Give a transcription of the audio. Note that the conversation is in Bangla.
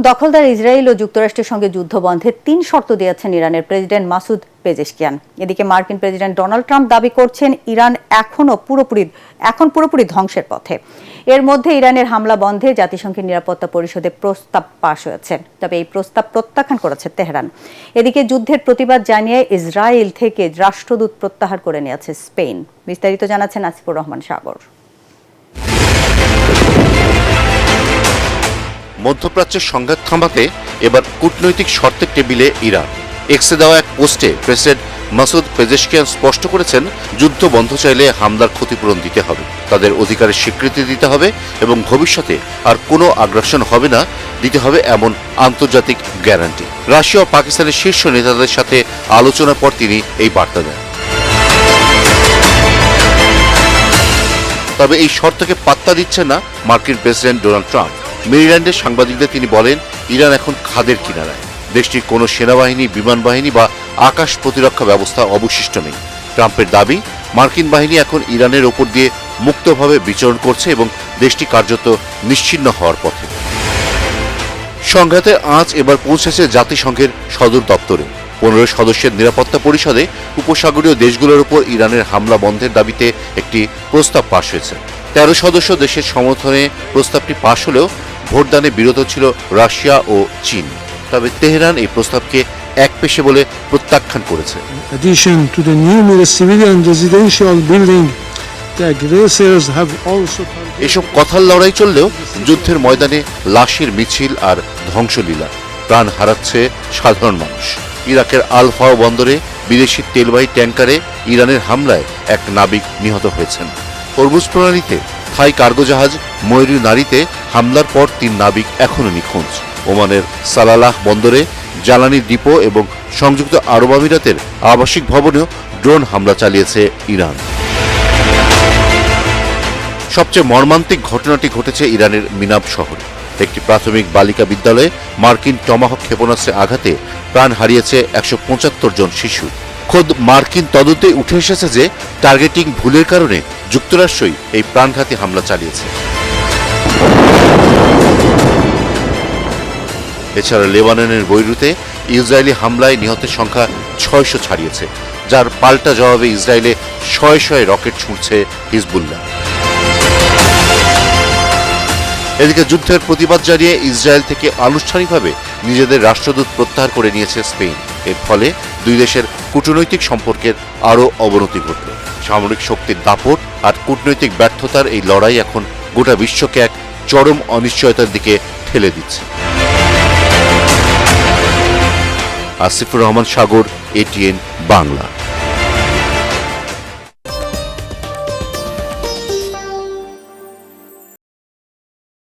দখলদার ইসরায়েল ও যুক্তরাষ্ট্রের সঙ্গে যুদ্ধ বন্ধে ৩ শর্ত দিয়েছেন ইরানের প্রেসিডেন্ট মাসুদ পেজেশকিয়ান। এদিকে মার্কিন প্রেসিডেন্ট ডোনাল্ড ট্রাম্প দাবি করছেন ইরান এখন পুরোপুরি ধ্বংসের পথে। এর মধ্যে ইরানের হামলা বন্ধে জাতিসংঘের নিরাপত্তা পরিষদে প্রস্তাব পাশ হয়েছে, তবে এই প্রস্তাব প্রত্যাখ্যান করেছে তেহরান। এদিকে যুদ্ধের প্রতিবাদ জানিয়ে ইসরায়েল থেকে রাষ্ট্রদূত প্রত্যাহার করে নিয়েছে স্পেন। বিস্তারিত জানাচ্ছেন আসিফুর রহমান সাগর। মধ্যপ্রাচ্যের সংঘাত থামাতে এবার কূটনৈতিক শর্তের টেবিলে ইরান। এক্সে দেওয়া এক পোস্টে প্রেসিডেন্ট মাসুদ পেজেশকিয়ান স্পষ্ট করেছেন, যুদ্ধ বন্ধ চাইলে হামলার ক্ষতিপূরণ দিতে হবে, তাদের অধিকারের স্বীকৃতি দিতে হবে এবং ভবিষ্যতে আর কোনো আগ্রাসন হবে না দিতে হবে এমন আন্তর্জাতিক গ্যারান্টি। রাশিয়া ও পাকিস্তানের শীর্ষ নেতাদের সাথে আলোচনার পর তিনি এই বার্তা দেন। তবে এই শর্তকে পাত্তা দিচ্ছেন না মার্কিন প্রেসিডেন্ট ডোনাল্ড ট্রাম্প। মেরিল্যান্ডের সাংবাদিকদের তিনি বলেন, ইরান এখন খাদের কিনারায়, দেশটির কোনো সেনাবাহিনী, বিমান বাহিনী বা আকাশ প্রতিরক্ষা ব্যবস্থা অবশিষ্ট নেই। ট্রাম্পের দাবি, মার্কিন বাহিনী এখন ইরানের ওপর দিয়ে মুক্তভাবে বিচরণ করছে এবং দেশটি কার্যত নিশ্চিহ্ন হওয়ার পথে। সংঘাতের আঁচ এবার পৌঁছেছে জাতিসংঘের সদর দপ্তরে। 15 সদস্যের নিরাপত্তা পরিষদে উপসাগরীয় দেশগুলোর উপর ইরানের হামলা বন্ধের দাবিতে একটি প্রস্তাব পাশ হয়েছে। 13 সদস্য দেশের সমর্থনে প্রস্তাবটি পাশ হলেও ভোটদানে বিরত ছিল রাশিয়া ও চীন। তবে তেহরান এই প্রস্তাবকে একপেশে বলে প্রত্যাখ্যান করেছে। এসব কথার লড়াই চললেও যুদ্ধের ময়দানে লাশের মিছিল আর ধ্বংসলীলা, প্রাণ হারাচ্ছে সাধারণ মানুষ। ইরাকের আল ফাও বন্দরে বিদেশি তেলবাহী ট্যাঙ্কারে ইরানের হামলায় এক নাবিক নিহত হয়েছেন। হরমুজ প্রণালীতে থাই কার্গো জাহাজ ময়ূরী নারীতে হামলার পর 3 নাবিক এখনও নিখোঁজ। ওমানের সালালাহ বন্দরে জ্বালানি ডিপো এবং সংযুক্ত আরব আমিরাতের আবাসিক ভবনেও ড্রোন হামলা চালিয়েছে ইরান। সবচেয়ে মর্মান্তিক ঘটনাটি ঘটেছে ইরানের মিনাব শহরে। একটি প্রাথমিক বালিকা বিদ্যালয়ে মার্কিন টমাহক ক্ষেপণাস্ত্রে আঘাতে প্রাণ হারিয়েছে 175 জন শিশু। খোদ মার্কিন তদন্তে উঠে এসেছে যে টার্গেটিং ভুলের কারণে যুক্তরাষ্ট্রই এই প্রাণঘাতী হামলা চালিয়েছে। এছাড়া লেবাননের বৈরুতে ইসরায়েলি হামলায় নিহতের সংখ্যা 600 ছাড়িয়েছে, যার পাল্টা জবাবে ইসরায়েলে শয়ে শয়ে রকেট ছুঁড়ছে হিজবুল্লাহ। এদিকে যুদ্ধের প্রতিবাদ জানিয়ে ইসরায়েল থেকে আনুষ্ঠানিকভাবে নিজেদের রাষ্ট্রদূত প্রত্যাহার করে নিয়েছে স্পেন। এর ফলে দুই দেশের কূটনৈতিক সম্পর্কের আরও অবনতি ঘটল। সামরিক শক্তির দাপট আর কূটনৈতিক ব্যর্থতার এই লড়াই এখন গোটা বিশ্বকে এক চরম অনিশ্চয়তার দিকে ঠেলে দিচ্ছে। আসিফুর রহমান সাগর, ATN বাংলা।